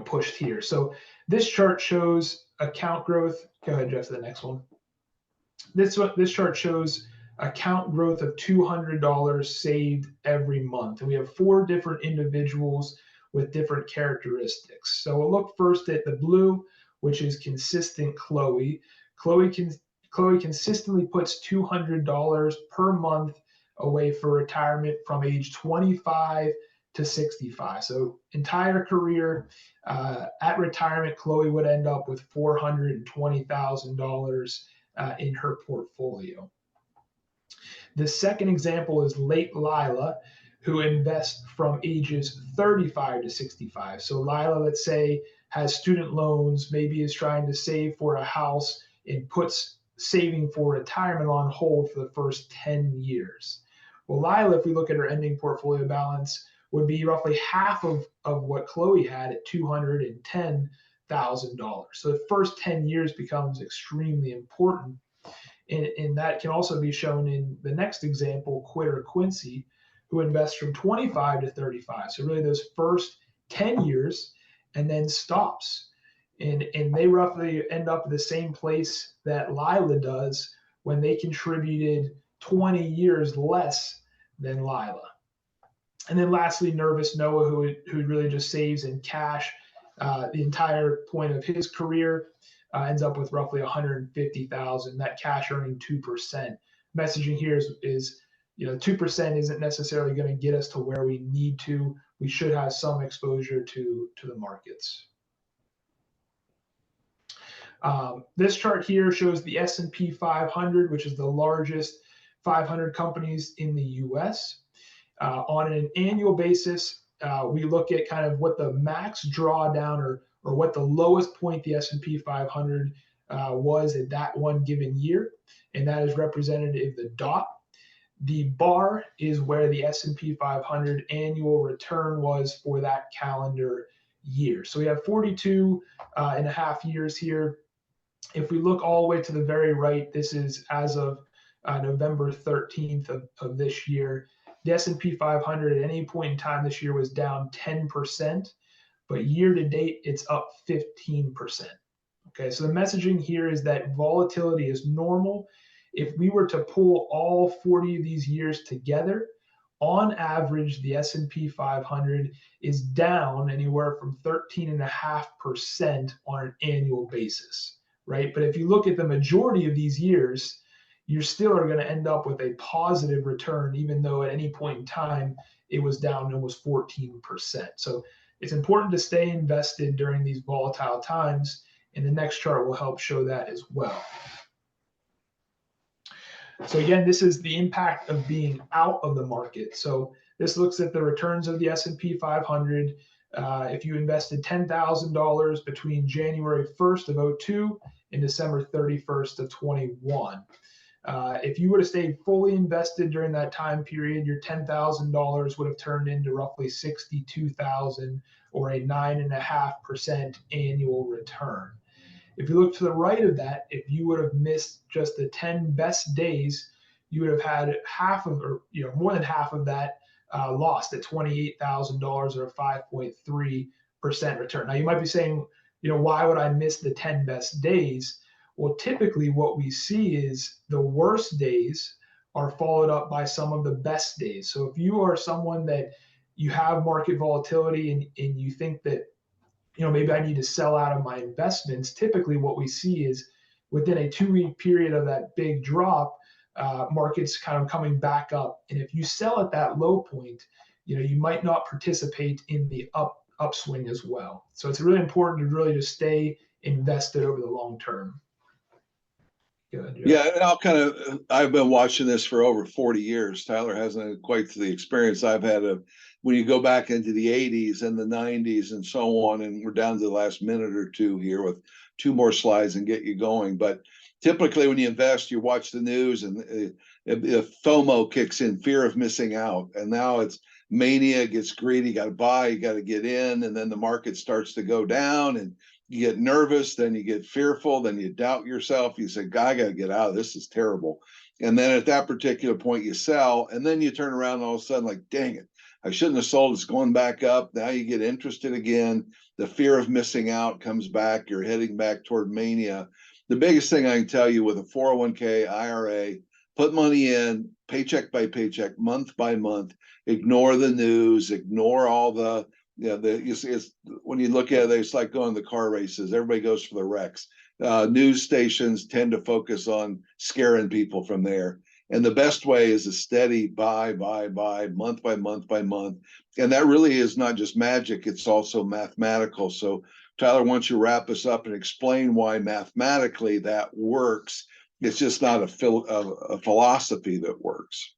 pushed here. So this chart shows account growth. Go ahead, Jeff, to the next one. This chart shows account growth of $200 saved every month. And we have 4 different individuals with different characteristics. So we'll look first at the blue, which is consistent Chloe. Chloe consistently puts $200 per month away for retirement from age 25 to 65. So entire career at retirement, Chloe would end up with $420,000 in her portfolio. The second example is late Lila, who invests from ages 35 to 65. So Lila, let's say, has student loans, maybe is trying to save for a house and puts saving for retirement on hold for the first 10 years. Well, Lila, if we look at her ending portfolio balance, would be roughly half of what Chloe had at $210,000. So the first 10 years becomes extremely important. And that can also be shown in the next example, Quitter Quincy, who invests from 25 to 35. So really those first 10 years and then stops. And they roughly end up at the same place that Lila does when they contributed 20 years less than Lila. And then lastly, Nervous Noah, who really just saves in cash the entire point of his career, ends up with roughly $150,000, that cash earning 2%. Messaging here is 2% isn't necessarily going to get us to where we need to. We should have some exposure to the markets. This chart here shows the S&P 500, which is the largest 500 companies in the US. On an annual basis, we look at kind of what the max drawdown or what the lowest point the S&P 500 was at that one given year, and that is representative the dot. The bar is where the S&P 500 annual return was for that calendar year. So we have 42 and a half years here. If we look all the way to the very right, this is as of November 13th of this year. The S&P 500 at any point in time this year was down 10%, but year to date, it's up 15%. Okay, so the messaging here is that volatility is normal. If we were to pull all 40 of these years together, on average, the S&P 500 is down anywhere from 13.5% on an annual basis, right? But if you look at the majority of these years, you still are going to end up with a positive return, even though at any point in time, it was down almost 14%. So it's important to stay invested during these volatile times, and the next chart will help show that as well. So again, this is the impact of being out of the market. So this looks at the returns of the S&P 500 if you invested $10,000 between January 1st of 02 and December 31st of 21. If you would have stayed fully invested during that time period, your $10,000 would have turned into roughly $62,000 or a 9.5% annual return. If you look to the right of that, if you would have missed just the 10 best days, you would have had half of, or more than half of that lost at $28,000 or a 5.3% return. Now you might be saying, why would I miss the 10 best days? Well, typically what we see is the worst days are followed up by some of the best days. So if you are someone that you have market volatility and you think that, maybe I need to sell out of my investments, typically what we see is within a 2-week period of that big drop, markets kind of coming back up. And if you sell at that low point, you might not participate in the upswing as well. So it's really important to really just stay invested over the long term. Good, yeah, and I've been watching this for over 40 years. Tyler hasn't had quite the experience I've had of when you go back into the 80s and the 90s and so on, and we're down to the last minute or two here with 2 more slides and get you going. But typically when you invest, you watch the news and FOMO kicks in, fear of missing out. And now it's mania, gets greedy, got to buy, you got to get in, and then the market starts to go down and you get nervous, then you get fearful, then you doubt yourself. You say, I got to get out of this. Is terrible. And then at that particular point, you sell, and then you turn around and all of a sudden, like, dang it, I shouldn't have sold. It's going back up. Now you get interested again. The fear of missing out comes back. You're heading back toward mania. The biggest thing I can tell you with a 401k, IRA, put money in paycheck by paycheck, month by month, ignore the news, ignore all the, it's when you look at it, it's like going to the car races. Everybody goes for the wrecks. News stations tend to focus on scaring people from there. And the best way is a steady buy, month by month by month. And that really is not just magic, it's also mathematical. So Tyler, why don't you wrap us up and explain why mathematically that works? It's just not a philosophy that works.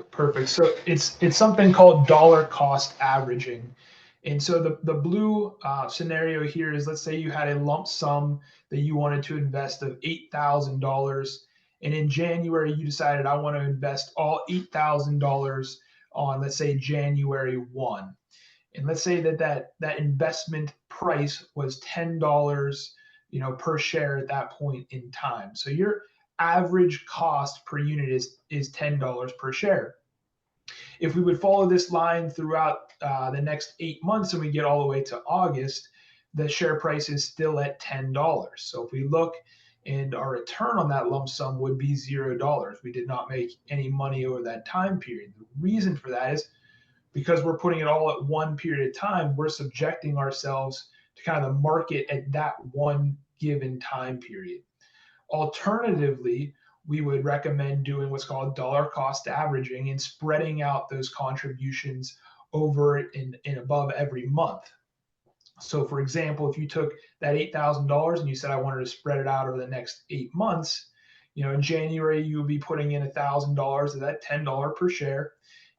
Perfect. So it's something called dollar cost averaging. And so the blue scenario here is, let's say you had a lump sum that you wanted to invest of $8,000. And in January, you decided I want to invest all $8,000 on, let's say, January 1. And let's say that investment price was $10, per share at that point in time. So your average cost per unit is $10 per share. If we would follow this line throughout the next 8 months and we get all the way to August, the share price is still at $10. So if we look, and our return on that lump sum would be $0. We did not make any money over that time period. The reason for that is because we're putting it all at one period of time, we're subjecting ourselves to kind of the market at that one given time period. Alternatively, we would recommend doing what's called dollar cost averaging and spreading out those contributions over and above every month. So for example, if you took that $8,000 and you said, I wanted to spread it out over the next 8 months, in January, you would be putting in $1,000 of that $10 per share.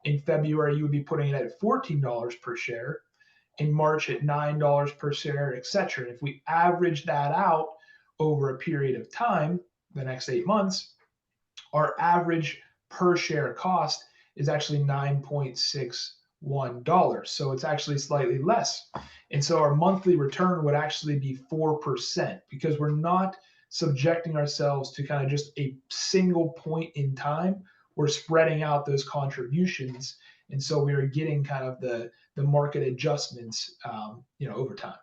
In February, you would be putting it at $14 per share. In March at $9 per share, et cetera. And if we average that out over a period of time, the next 8 months, our average per share cost is actually $9.61. So it's actually slightly less. And so our monthly return would actually be 4% because we're not subjecting ourselves to kind of just a single point in time. We're spreading out those contributions. And so we are getting kind of the market adjustments, over time.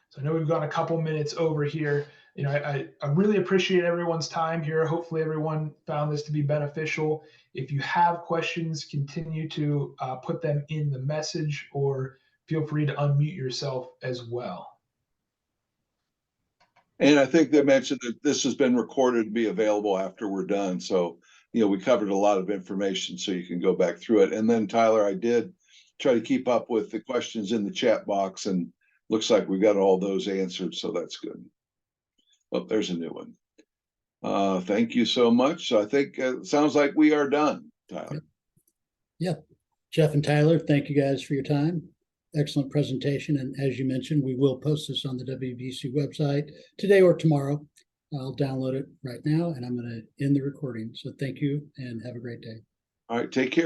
So I know we've gone a couple minutes over here. I really appreciate everyone's time here. Hopefully everyone found this to be beneficial. If you have questions, continue to put them in the message, or feel free to unmute yourself as well. And I think they mentioned that this has been recorded to be available after we're done. So, we covered a lot of information so you can go back through it. And then Tyler, I did try to keep up with the questions in the chat box, and looks like we got all those answered. So that's good. Oh, there's a new one. Thank you so much. So I think it sounds like we are done, Tyler. Jeff and Tyler, thank you guys for your time. Excellent presentation. And as you mentioned, we will post this on the WBC website today or tomorrow. I'll download it right now and I'm going to end the recording. So thank you and have a great day. All right, take care.